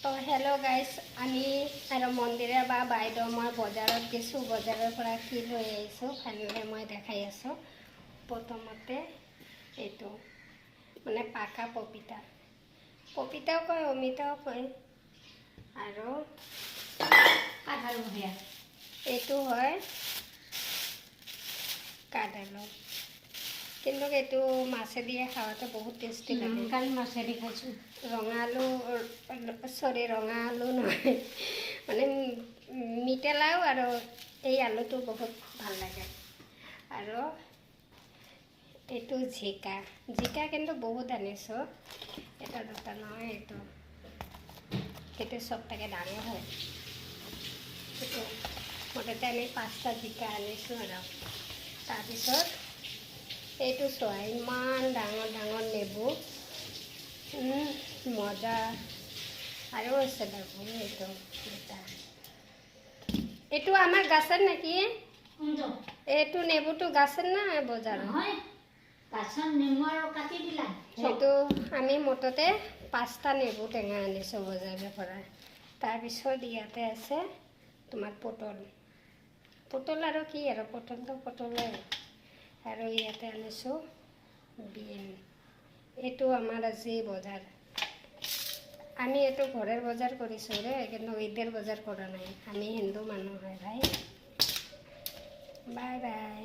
তো hello' guys, আমি আৰু মন্দিৰে বা বাইদেউ মই বজাৰত গৈছোঁ। বজাৰৰ পৰা কি লৈ আহিছোঁ ফাইনেলি মই দেখাই আছোঁ। প্ৰথমতে এইটো মানে পাকা পপিতা, পপিতাও কয়, অমিতাও কয়, আৰু কাঁঠালমহীয়া এইটো হয় কাঁঠালো। কিন্তু এইটো মাছেদিয়ে খাওঁতে বহুত টেষ্টি লাগে। কালি মাছেদি খাইছোঁ। ৰঙা আলু, ৰঙা আলু নহয়, মানে মিঠেলাও আৰু এই আলুটো বহুত ভাল লাগে। আৰু এইটো জিকা, জিকা কিন্তু বহুত আনিছোঁ, এটা দুটা নহয়, এইটো চবটাকে ডাঙৰ হয়। এইটো মুঠতে আমি 5টা জিকা আনিছোঁ। আৰু তাৰপিছত এইটো চোৱা, ইমান ডাঙৰ ডাঙৰ নেবু, মজা। আৰু আছে দেখোন এইটো আমাৰ গাছেৰ নাকি? এইটো নেবুটো গাছেৰ না বজাৰৰ? সেইটো আমি মুঠতে 5টা নেবু টেঙা আনিছোঁ বজাৰৰ পৰা। তাৰপিছত ইয়াতে আছে তোমাৰ পটল আৰু কি আৰু পটলটো পটলে। আৰু ইয়াতে আনিছোঁ বিন। এইটো আমাৰ আজি বজাৰ। আমি এইটো ঘৰৰ বজাৰ কৰিছোঁ ৰে, কিন্তু ঈদেৰ বজাৰ কৰা নাই। আমি হিন্দু মানুহ হয় ভাই। Bye bye.